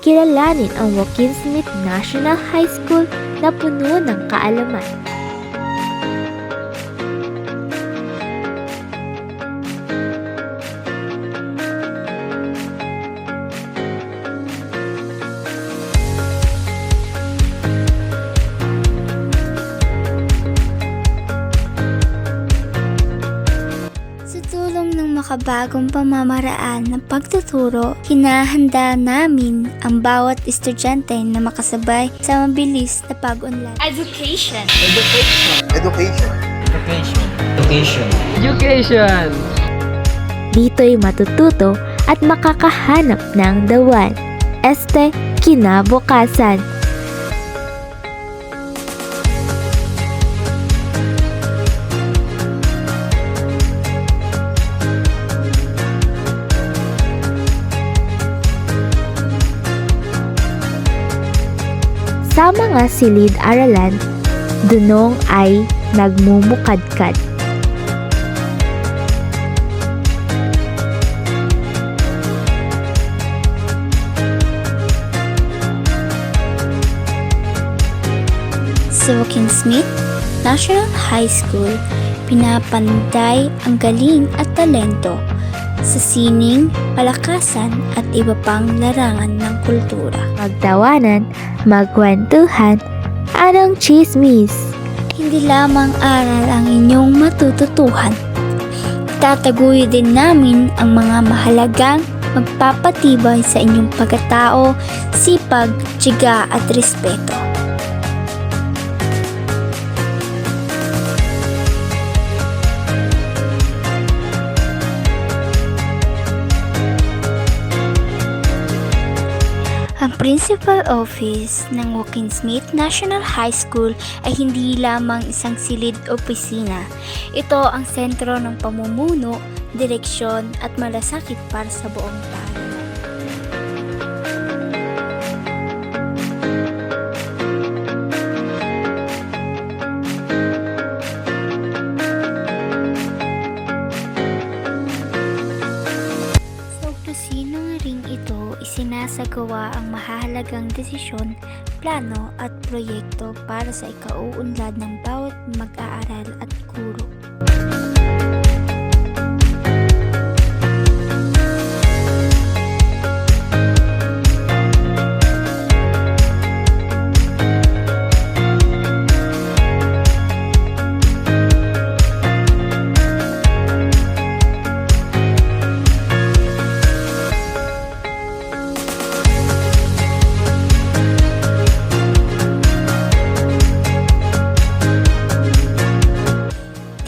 kilalanin ang Joaquin Smith National High School na puno ng kaalaman. Makabagong pamamaraan ng pagtuturo, hinahanda namin ang bawat estudyante na makasabay sa mabilis na pag-unlad. Education. Dito'y matututo at makakahanap ng the one. Kinabukasan. Sa mga silid-aralan, dunong ay nagmumukadkad. Sa Joaquin Smith National High School, pinapanday ang galing at talento sa sining, palakasan at iba pang larangan ng kultura. Magtawanan, magkwentuhan, anong chismis? Hindi lamang aral ang inyong matututuhan. Tataguyi din namin ang mga mahalagang magpapatibay sa inyong pagkatao, sipag, tiyaga at respeto. Ang Principal Office ng Joaquin Smith National High School ay hindi lamang isang silid opisina. Ito ang sentro ng pamumuno, direksyon at malasakit para sa buong paaralan. Sa opisinang ring ito, isinasagawa ang mahalagang desisyon, plano at proyekto para sa ikauunlad ng bawat mag-aaral at guro.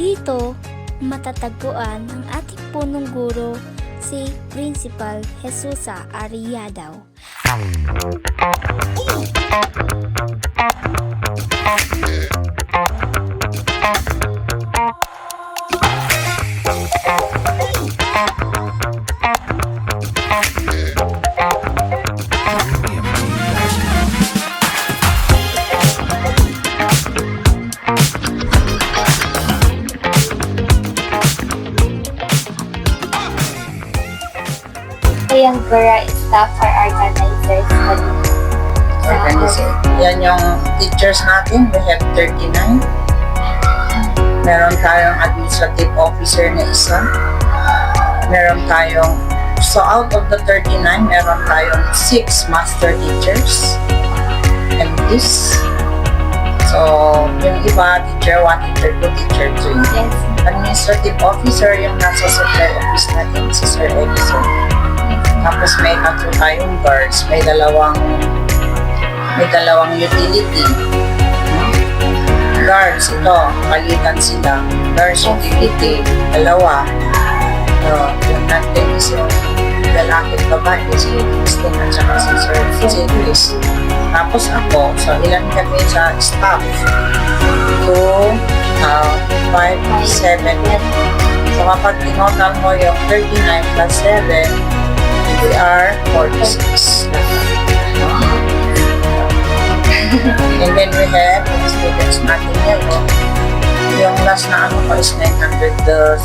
Dito, matatagpuan ang ating punong guro, si Principal Jesusa Ariadao. Yung Vera staff or organizers. Organizer. Yan yung teachers natin. We have 39. Meron tayong administrative officer na isa. Meron tayong, so out of the 39, meron tayong 6 master teachers. MTs. So, yung iba, teacher 1, teacher 2, teacher 3. Yes. Administrative officer, yung nasa supply office natin, si Sir Edison. Tapos may tatlo tayong guards, may dalawang utility. Guards, ito, palitan sila. Guards, utility, dalawa. Yung natin is yung lalaki babae, si Christine at saka si Sir Chris. Tapos ako, so ilan kami sa staff? 2, 5, 7. So kapag tinotal mo yung 39 plus 7, we are 46. And then we have students natin ngayon. Yung last na ano ko is 917.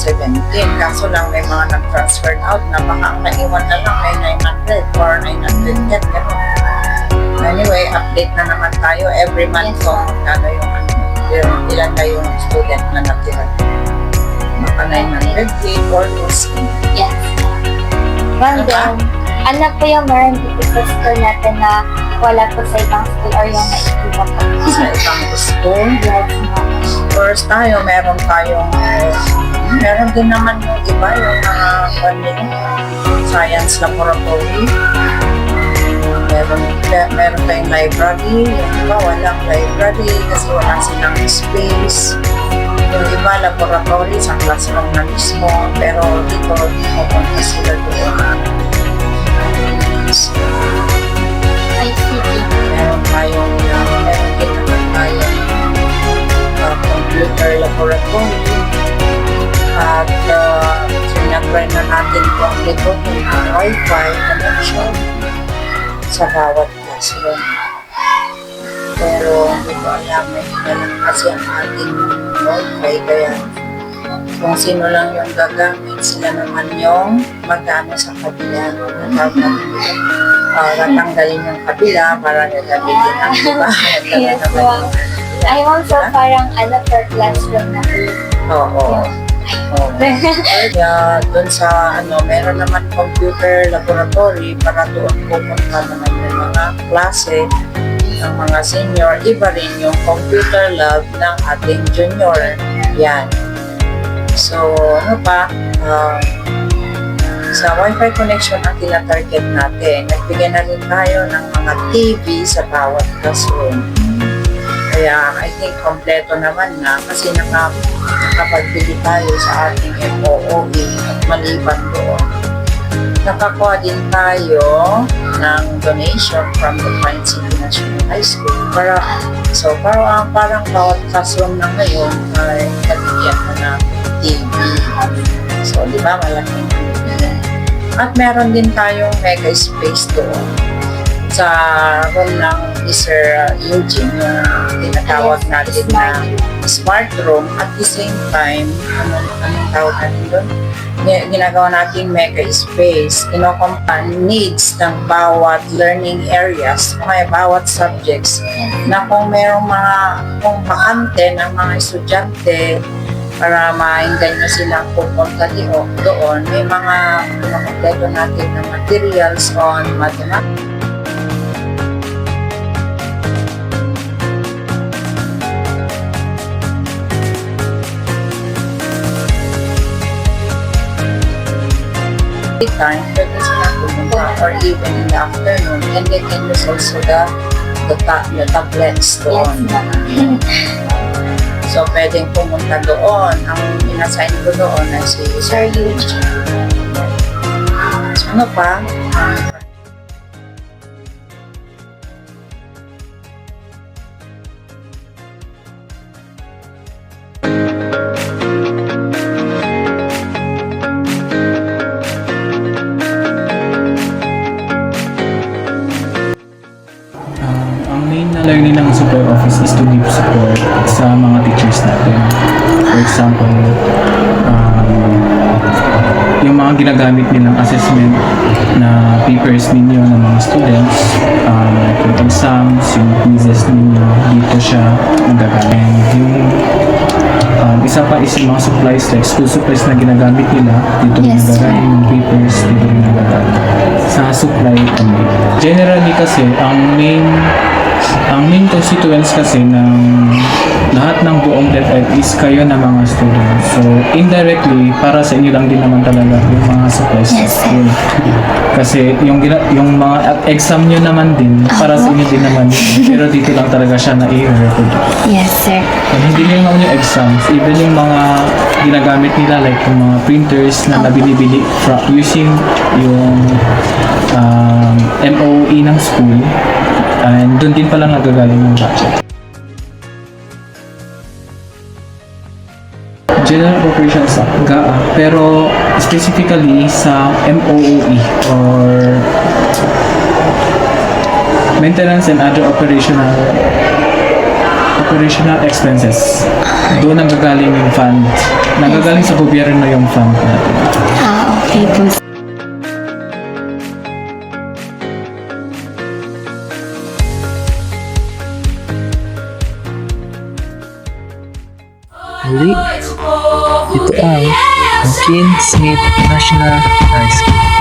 Kaso lang may mga nag-transfer out na baka ang naiwan na lang ay 900 or 910. Gano'n. Anyway, update na naman tayo every month kung magkano ilan na yung student na natira. Maka 900K almost. Yes. Well, then, ano po yung meron dito sa school natin na wala po sa ibang school or yung naiiba po? Sa ibang school. Yes, ma'am. First tayo, meron din naman yung iba, yung mga science laboratory. Meron tayong library, yung iba walang library kasi wala silang space. Yung iba laboratory sa classroom na mismo, pero dito pupunta sila doon. ICT. Meron din naman tayong computer laboratory at sinatry na natin kung ito yung Wi-Fi connection sa bawat classroom. Pero hindi ko alam, may lang kasi ang ating Wi-Fi, kaya kung sino lang yung gagamit, sila naman yung maggamit sa kabila. Tatanggalin yung kabila para gagamitin ang iba. Yes, wow. Ay, ma'am, so parang per classroom na po. Oo. Kaya doon sa meron naman computer laboratory para doon pupunta naman yung mga klase ng mga senior. Iba rin yung computer lab ng ating junior. Yan. So, sa Wi-Fi connection ang tinatarget natin. Nagbigay na rin tayo ng mga TV sa bawat classroom. Kaya I think kompleto naman na kasi nakapagbili tayo sa ating MOOE at maliban doon. Nakakuha din tayo ng donation from the Pine City National High School parang bawat classroom na ngayon ay nabigyan mo na TV. So, di ba, malaking yun. At meron din tayong mega space doon sa room ng Sir Eugene, yung tinatawag natin na smart room. At the same time, anong tawag natin doon? Ginagawa natin mega space. Kinokompan needs ng bawat learning areas, bawat subjects, na kung merong kung bakante ng mga estudyante para mainggan nyo silang pupunta doon, may mga kompleto natin ng materials on mathematics. Time, pwede sila pumunta or even in the afternoon, and they can use also the tablets doon. Yes, So, pwedeng pumunta doon. Ang inassign ko doon ay si Sir Eugene. So, ano pa? Learning ng support office is to give support sa mga teachers natin. For example, yung mga ginagamit nilang assessment na papers ninyo ng mga students, yung exams, yung quizzes ninyo, dito siya nagagamit. Yung isa pa is yung mga supplies, like school supplies na ginagamit nila, dito rin nagagamit yung papers, dito rin nagagamit. Sa supply, generally kasi, ang main constituents kasi ng lahat ng buong DepEd is kayo na mga students. So, indirectly, para sa inyo lang din naman talaga yung mga supplies sa school. Kasi yung mga exam nyo naman din, para sa inyo din naman. Pero dito lang talaga siya na i-reproduce. Yes, sir. And hindi lang naman yung exams, even yung mga ginagamit nila, like yung mga printers na nabili-bili using yung MOE ng school. And doon din pala nagagaling yung budget. General operations sa GAA, pero specifically sa MOOE or maintenance and other operational expenses. Doon nagagaling yung fund. Nagagaling sa gobyerno yung fund natin. Okay po. muli, ito ang Joaquin Smith National High School.